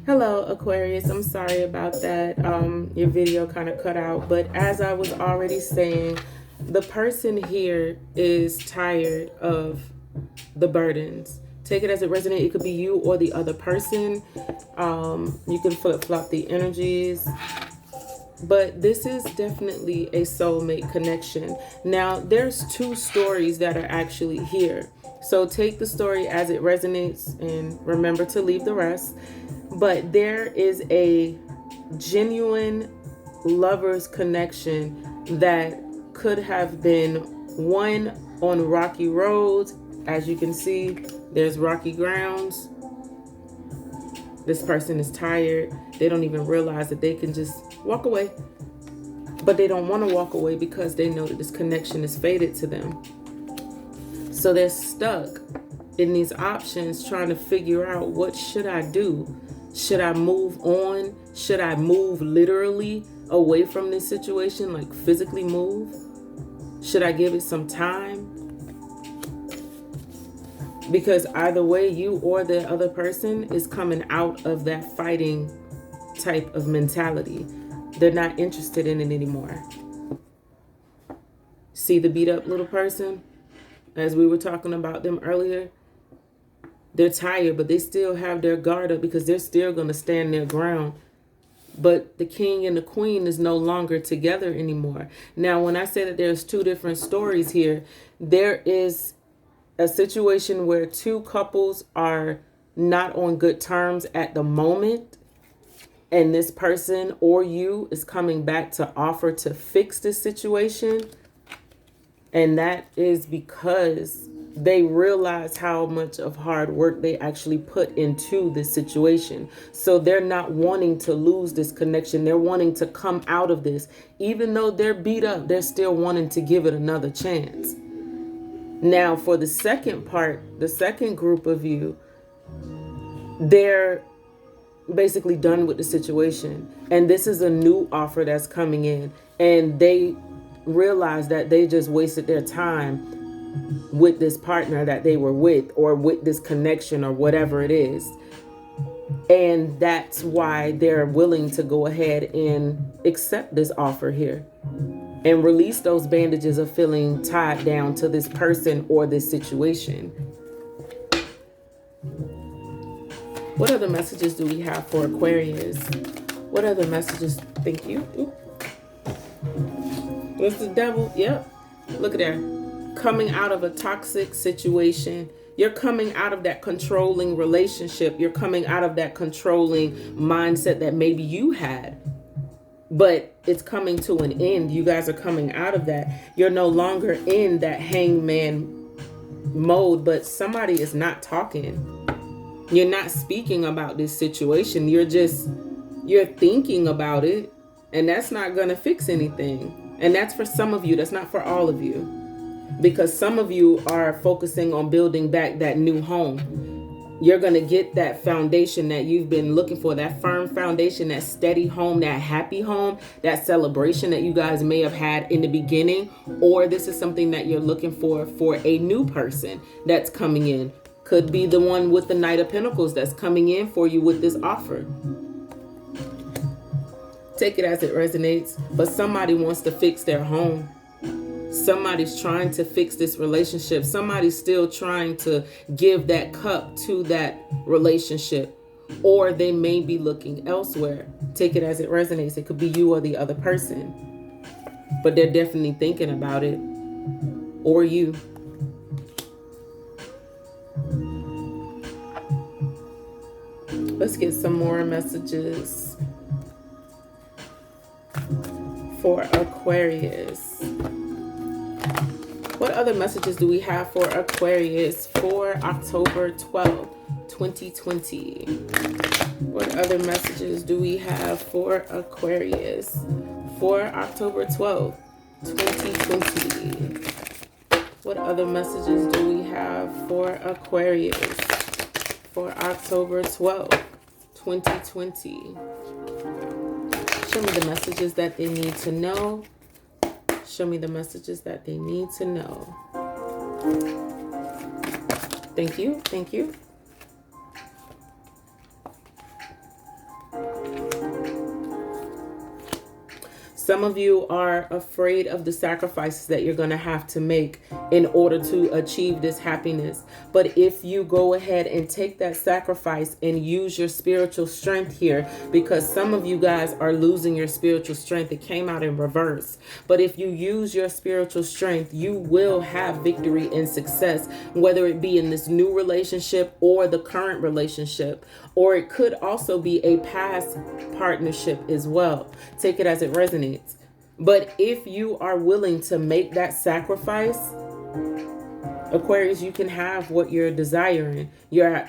Hello, Aquarius. I'm sorry about that. Your video kind of cut out. But as I was already saying, the person here is tired of the burdens. Take it as it resonates. It could be you or the other person. You can flip-flop the energies. But this is definitely a soulmate connection. Now, there's two stories that are actually here. So take the story as it resonates and remember to leave the rest. But there is a genuine lover's connection that could have been one on rocky roads. As you can see, there's rocky grounds. This person is tired. They don't even realize that they can just walk away. But they don't want to walk away because they know that this connection is faded to them. So they're stuck in these options trying to figure out, what should I do? Should I move on? Should I move literally away from this situation, like physically move? Should I give it some time? Because either way, you or the other person is coming out of that fighting type of mentality. They're not interested in it anymore. See the beat up little person? As we were talking about them earlier, they're tired, but they still have their guard up because they're still going to stand their ground. But the king and the queen is no longer together anymore. Now, when I say that there's two different stories here, there is a situation where two couples are not on good terms at the moment, and this person or you is coming back to offer to fix this situation. And that is because they realize how much of hard work they actually put into this situation. So they're not wanting to lose this connection. They're wanting to come out of this. Even though they're beat up, they're still wanting to give it another chance. Now, for the second part, the second group of you, they're basically done with the situation. And this is a new offer that's coming in. And they realize that they just wasted their time with this partner that they were with, or with this connection, or whatever it is. And that's why they're willing to go ahead and accept this offer here and release those bandages of feeling tied down to this person or this situation. What other messages do we have for Aquarius? What other messages? Thank you. Ooh. What's the devil? Yep. Look at that. Coming out of a toxic situation. You're coming out of that controlling relationship. You're coming out of that controlling mindset that maybe you had. But it's coming to an end. You guys are coming out of that. You're no longer in that hangman mode, but somebody is not talking. You're not speaking about this situation. You're thinking about it, and that's not going to fix anything. And that's for some of you. That's not for all of you. Because some of you are focusing on building back that new home. You're going to get that foundation that you've been looking for, that firm foundation, that steady home, that happy home, that celebration that you guys may have had in the beginning. Or this is something that you're looking for a new person that's coming in. Could be the one with the Knight of Pentacles that's coming in for you with this offer. Take it as it resonates. But somebody wants to fix their home. Somebody's trying to fix this relationship. Somebody's still trying to give that cup to that relationship. Or they may be looking elsewhere. Take it as it resonates. It could be you or the other person. But they're definitely thinking about it. Or you. Let's get some more messages for Aquarius. What other messages do we have for Aquarius for October 12th, 2020? What other messages do we have for Aquarius for October 12th, 2020? What other messages do we have for Aquarius for October 12th, 2020? Show me the messages that they need to know. Show me the messages that they need to know. Thank you. Thank you. Some of you are afraid of the sacrifices that you're going to have to make in order to achieve this happiness. But if you go ahead and take that sacrifice and use your spiritual strength here, because some of you guys are losing your spiritual strength. It came out in reverse. But if you use your spiritual strength, you will have victory and success, whether it be in this new relationship or the current relationship, or it could also be a past partnership as well. Take it as it resonates. But if you are willing to make that sacrifice, Aquarius, you can have what you're desiring. Your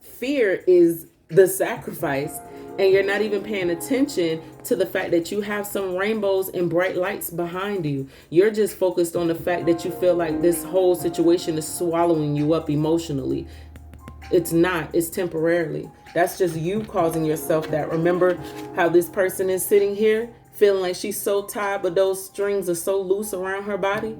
fear is the sacrifice, and you're not even paying attention to the fact that you have some rainbows and bright lights behind you. You're just focused on the fact that you feel like this whole situation is swallowing you up emotionally. It's not. It's temporarily. That's just you causing yourself that. Remember how this person is sitting here feeling like she's so tired, but those strings are so loose around her body?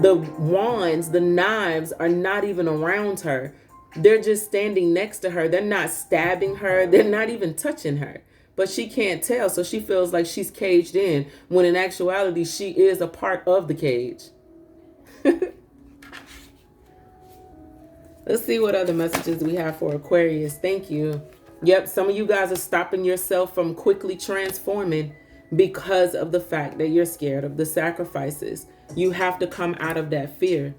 The wands, the knives are not even around her. They're just standing next to her. They're not stabbing her. They're not even touching her. But she can't tell, so she feels like she's caged in, when in actuality, she is a part of the cage. Let's see what other messages we have for Aquarius. Thank you. Yep, some of you guys are stopping yourself from quickly transforming because of the fact that you're scared of the sacrifices. You have to come out of that fear.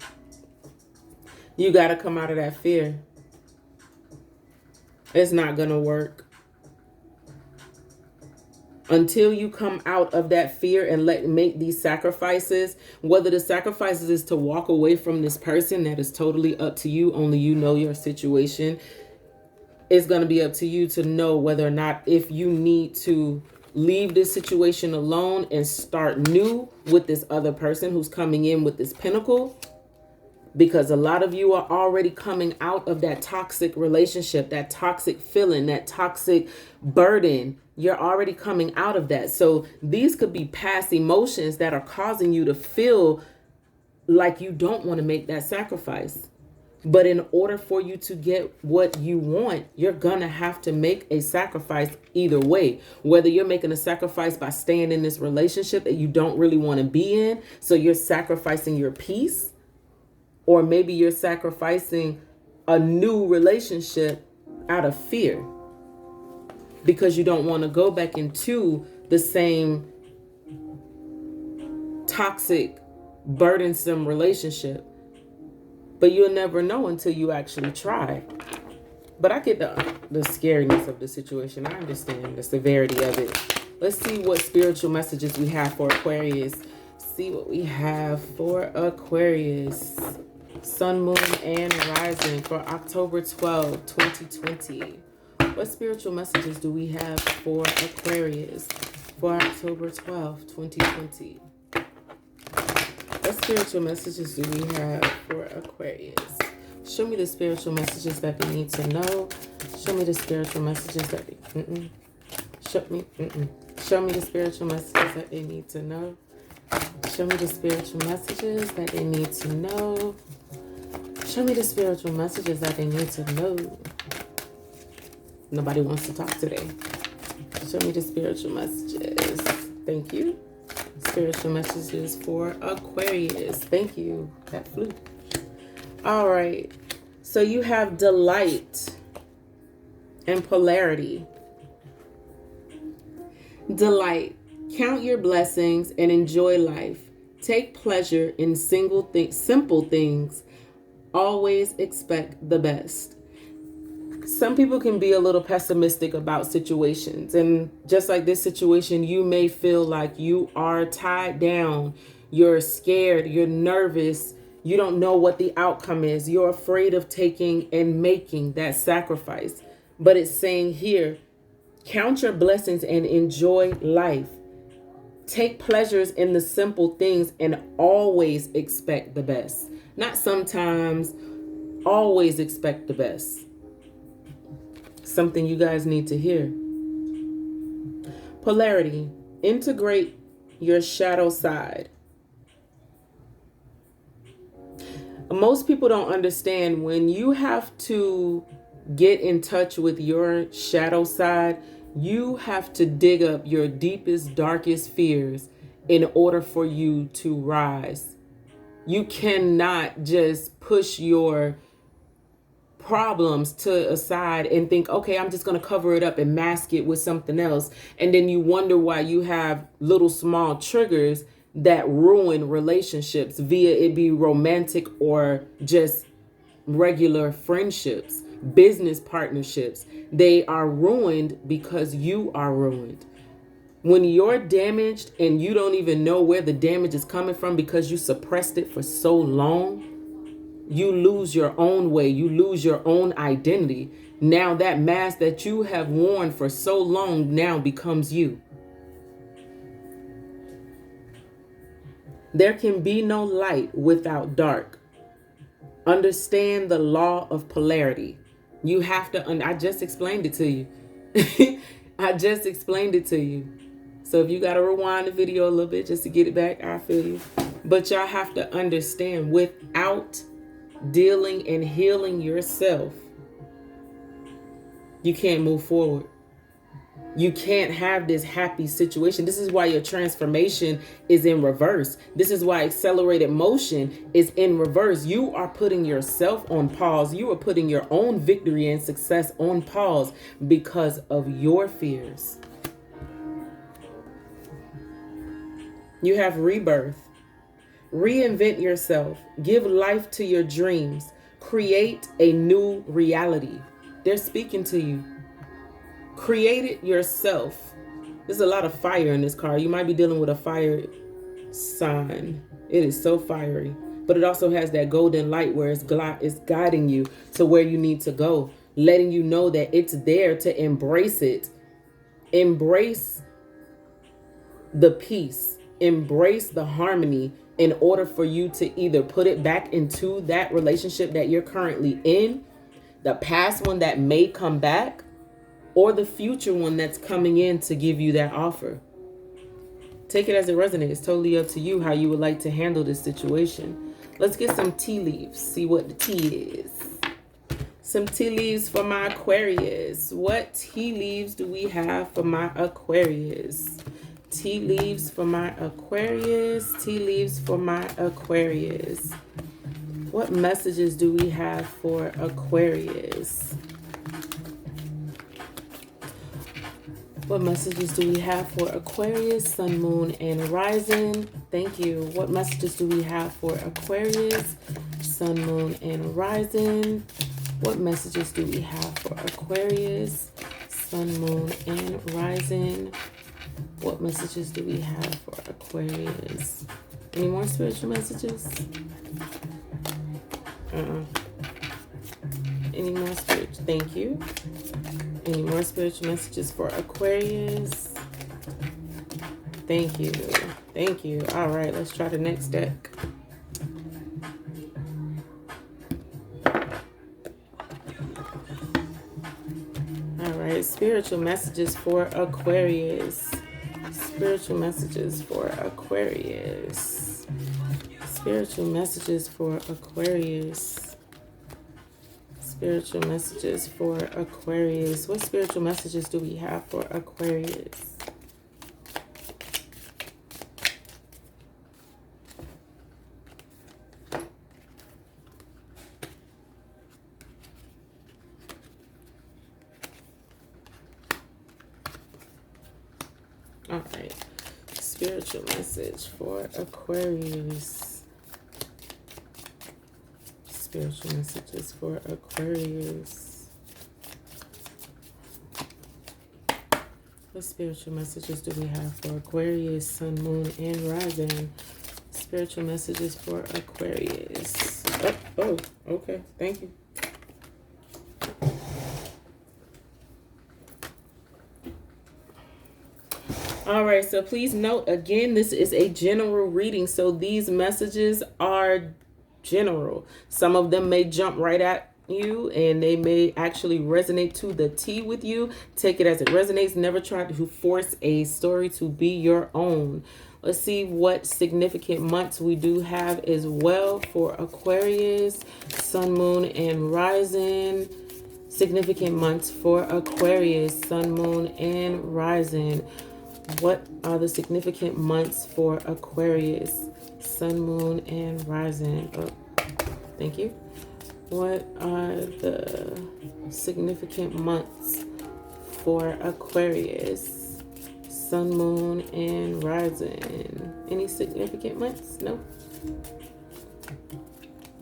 You got to come out of that fear. It's not going to work. Until you come out of that fear and make these sacrifices, whether the sacrifices is to walk away from this person, that is totally up to you. Only you know your situation. It's going to be up to you to know whether or not, if you need to leave this situation alone and start new with this other person who's coming in with this pinnacle. Because a lot of you are already coming out of that toxic relationship, that toxic feeling, that toxic burden. You're already coming out of that. So these could be past emotions that are causing you to feel like you don't want to make that sacrifice. But in order for you to get what you want, you're going to have to make a sacrifice either way. Whether you're making a sacrifice by staying in this relationship that you don't really want to be in, so you're sacrificing your peace, or maybe you're sacrificing a new relationship out of fear because you don't want to go back into the same toxic, burdensome relationship. But you'll never know until you actually try. But I get the scariness of the situation. I understand the severity of it. Let's see what spiritual messages we have for Aquarius. See what we have for Aquarius. Sun, moon, and rising for October 12, 2020. What spiritual messages do we have for Aquarius for October 12, 2020? What spiritual messages do we have for Aquarius? Show me the spiritual messages that they need to know. Show me the spiritual messages that they... Show me the spiritual messages that they need to know. Show me the spiritual messages that they need to know. Show me the spiritual messages that they need to know. Nobody wants to talk today. Show me the spiritual messages. Thank you. Spiritual messages for Aquarius. Thank you. That flew. All right. So you have delight and polarity. Delight. Count your blessings and enjoy life. Take pleasure in simple things. Always expect the best. Some people can be a little pessimistic about situations. And just like this situation, you may feel like you are tied down. You're scared. You're nervous. You don't know what the outcome is. You're afraid of taking and making that sacrifice. But it's saying here, count your blessings and enjoy life. Take pleasures in the simple things and always expect the best. Not sometimes, always expect the best. Something you guys need to hear. Polarity. Integrate your shadow side. Most people don't understand when you have to get in touch with your shadow side, You have to dig up your deepest, darkest fears in order for you to rise. You cannot just push your problems to aside and think, okay, I'm just going to cover it up and mask it with something else. And then you wonder why you have little small triggers that ruin relationships, via it be romantic or just regular friendships, business partnerships. They are ruined because you are ruined. When you're damaged and you don't even know where the damage is coming from because you suppressed it for so long, you lose your own way. You lose your own identity. Now that mask that you have worn for so long now becomes you. There can be no light without dark. Understand the law of polarity. You have to, I just explained it to you. I just explained it to you. So if you got to rewind the video a little bit just to get it back, I feel you. But y'all have to understand, without dealing and healing yourself, you can't move forward. You can't have this happy situation. This is why your transformation is in reverse. This is why accelerated motion is in reverse. You are putting yourself on pause. You are putting your own victory and success on pause because of your fears. You have rebirth. Reinvent yourself. Give life to your dreams. Create a new reality. They're speaking to you. Create it yourself. There's a lot of fire in this card. You might be dealing with a fire sign. It is so fiery. But it also has that golden light where it's guiding you to where you need to go. Letting you know that it's there to embrace it. Embrace the peace. Embrace the harmony in order for you to either put it back into that relationship that you're currently in, the past one that may come back, or the future one that's coming in to give you that offer. Take it as it resonates. Totally up to you how you would like to handle this situation. Let's get some tea leaves. See what the tea is. Some tea leaves for my Aquarius. What tea leaves do we have for my Aquarius? Tea leaves for my Aquarius. Tea leaves for my Aquarius. What messages do we have for Aquarius? What messages do we have for Aquarius, Sun, Moon, and Rising? Thank you. What messages do we have for Aquarius, Sun, Moon, and Rising? What messages do we have for Aquarius, Sun, Moon, and Rising? What messages do we have for Aquarius? Any more spiritual messages? Any more spiritual? Thank you. Any more spiritual messages for Aquarius? Thank you. Thank you. All right, let's try the next deck. All right, spiritual messages for Aquarius. Spiritual messages for Aquarius. Spiritual messages for Aquarius. Spiritual messages for Aquarius. What spiritual messages do we have for Aquarius? All right. Spiritual message for Aquarius. Spiritual messages for Aquarius. What spiritual messages do we have for Aquarius, Sun, Moon, and Rising? Spiritual messages for Aquarius. Oh, okay. Thank you. All right, so please note, again, this is a general reading, so these messages are general. Some of them may jump right at you and they may actually resonate to the T with you. Take it as it resonates. Never try to force a story to be your own. Let's see what significant months we do have as well for Aquarius, Sun, Moon, and Rising. Significant months for Aquarius, sun, moon, and rising. What are the significant months for Aquarius, sun, moon, and rising? Oh, thank you. What are the significant months for Aquarius, sun, moon, and rising? Any significant months? No.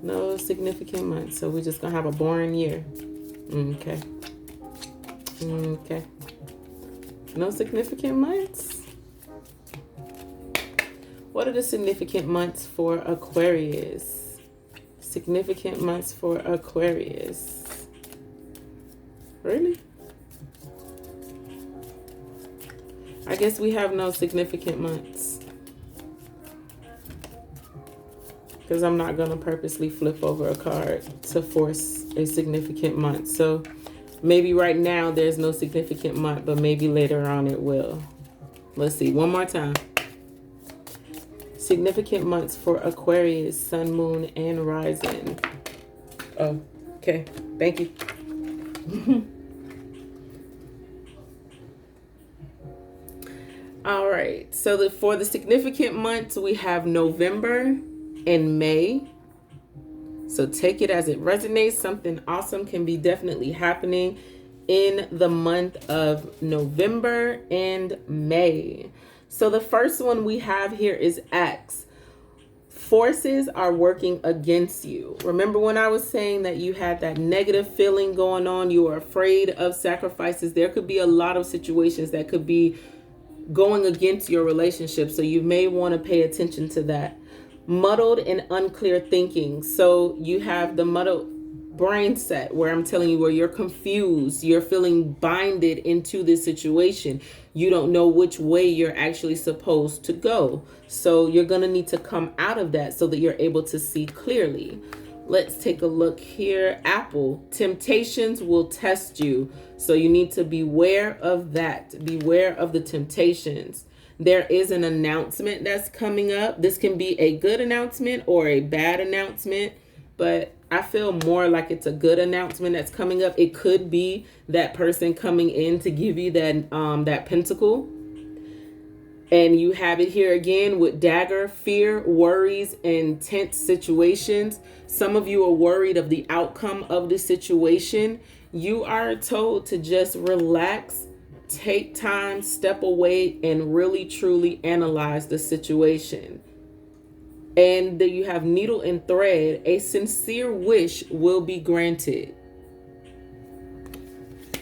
No significant months. So we're just going to have a boring year. Okay. Okay. No significant months? What are the significant months for Aquarius? Significant months for Aquarius. Really? I guess we have no significant months. Because I'm not going to purposely flip over a card to force a significant month. So maybe right now there's no significant month, but maybe later on it will. Let's see. One more time. Significant months for Aquarius, sun, moon, and rising. Oh, okay. Thank you. All right. So for the significant months, we have November and May. So take it as it resonates. Something awesome can be definitely happening in the month of November and May. So the first one we have here is X. Forces are working against you. Remember when I was saying that you had that negative feeling going on, you were afraid of sacrifices? There could be a lot of situations that could be going against your relationship. So you may want to pay attention to that. Muddled and unclear thinking. So you have the muddled brain set where I'm telling you where you're confused, you're feeling binded into this situation. You don't know which way you're actually supposed to go. So you're going to need to come out of that so that you're able to see clearly. Let's take a look here. Apple, temptations will test you. So you need to beware of that. Beware of the temptations. There is an announcement that's coming up. This can be a good announcement or a bad announcement, but I feel more like it's a good announcement that's coming up. It could be that person coming in to give you that pentacle. And you have it here again with dagger, fear, worries, and tense situations. Some of you are worried of the outcome of the situation. You are told to just relax. Take time, step away, and really truly analyze the situation. And then you have needle and thread. A sincere wish will be granted.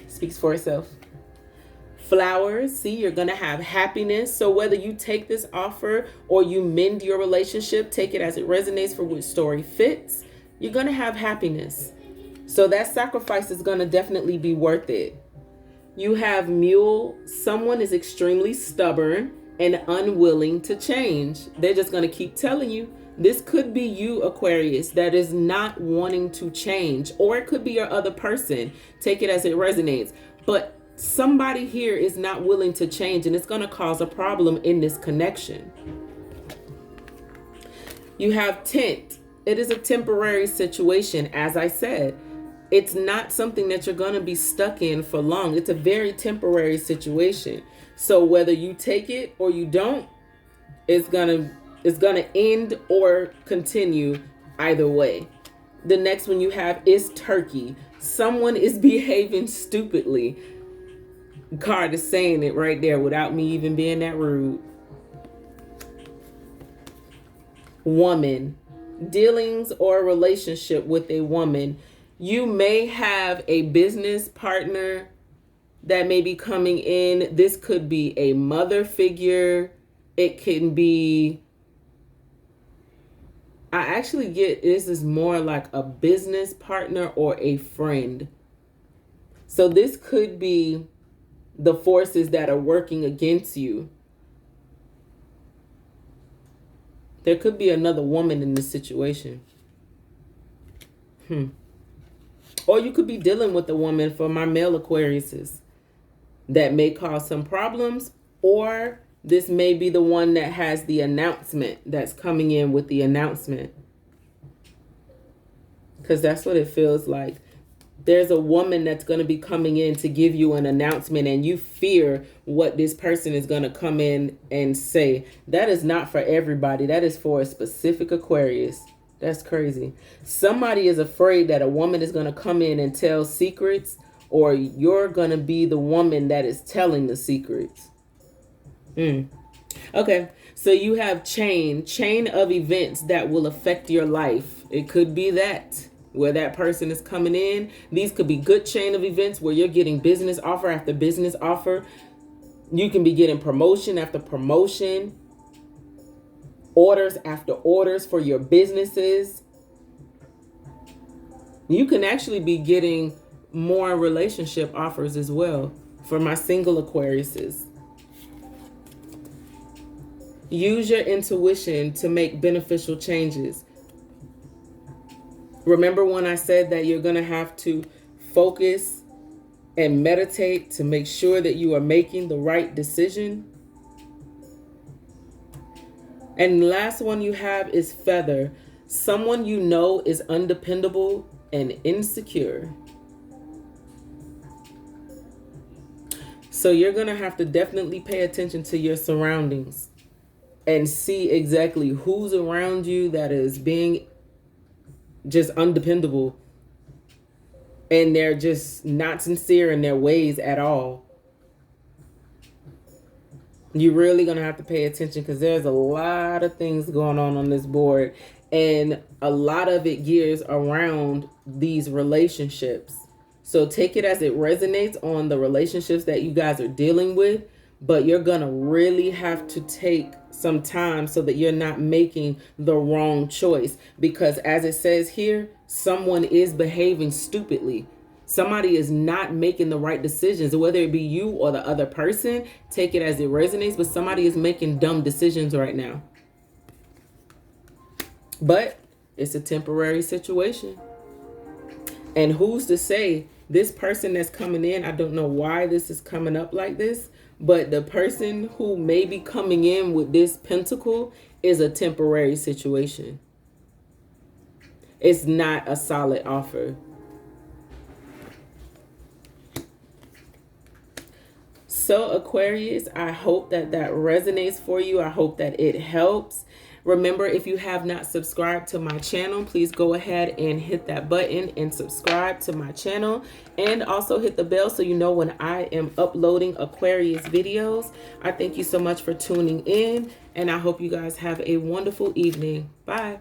Speaks for itself. Flowers, see, you're going to have happiness. So whether you take this offer or you mend your relationship, take it as it resonates for which story fits. You're going to have happiness. So that sacrifice is going to definitely be worth it. You have mule. Someone is extremely stubborn and unwilling to change. They're just going to keep telling you. This could be you, Aquarius, that is not wanting to change. Or it could be your other person. Take it as it resonates. But somebody here is not willing to change, and it's going to cause a problem in this connection. You have tent. It is a temporary situation, as I said. It's not something that you're going to be stuck in for long. It's a very temporary situation. So whether you take it or you don't, it's going to end or continue either way. The next one you have is turkey. Someone is behaving stupidly. Card is saying it right there without me even being that rude. Woman. Dealings or relationship with a woman. You may have a business partner that may be coming in. This could be a mother figure. It can be, I actually get this is more like a business partner or a friend. So this could be the forces that are working against you. There could be another woman in this situation. Or you could be dealing with a woman, for my male Aquariuses, that may cause some problems, or this may be the one that has the announcement that's coming in with the announcement. Because that's what it feels like. There's a woman that's going to be coming in to give you an announcement, and you fear what this person is going to come in and say. That is not for everybody. That is for a specific Aquarius. That's crazy. Somebody is afraid that a woman is going to come in and tell secrets, or you're going to be the woman that is telling the secrets. Okay, so you have chain of events that will affect your life. It could be that where that person is coming in. These could be good chain of events where you're getting business offer after business offer. You can be getting promotion after promotion, orders after orders for your businesses. You can actually be getting more relationship offers as well for my single Aquariuses. Use your intuition to make beneficial changes. Remember when I said that you're going to have to focus and meditate to make sure that you are making the right decision? And the last one you have is feather. Someone you know is undependable and insecure. So you're going to have to definitely pay attention to your surroundings and see exactly who's around you that is being just undependable, and they're just not sincere in their ways at all. You're really going to have to pay attention, because there's a lot of things going on this board, and a lot of it gears around these relationships. So take it as it resonates on the relationships that you guys are dealing with, but you're going to really have to take some time so that you're not making the wrong choice. Because as it says here, someone is behaving stupidly. Somebody is not making the right decisions, whether it be you or the other person. Take it as it resonates, but somebody is making dumb decisions right now. But it's a temporary situation. And who's to say this person that's coming in, I don't know why this is coming up like this, but the person who may be coming in with this pentacle is a temporary situation. It's not a solid offer. So Aquarius, I hope that resonates for you. I hope that it helps. Remember, if you have not subscribed to my channel, please go ahead and hit that button and subscribe to my channel. And also hit the bell so you know when I am uploading Aquarius videos. I thank you so much for tuning in, and I hope you guys have a wonderful evening. Bye.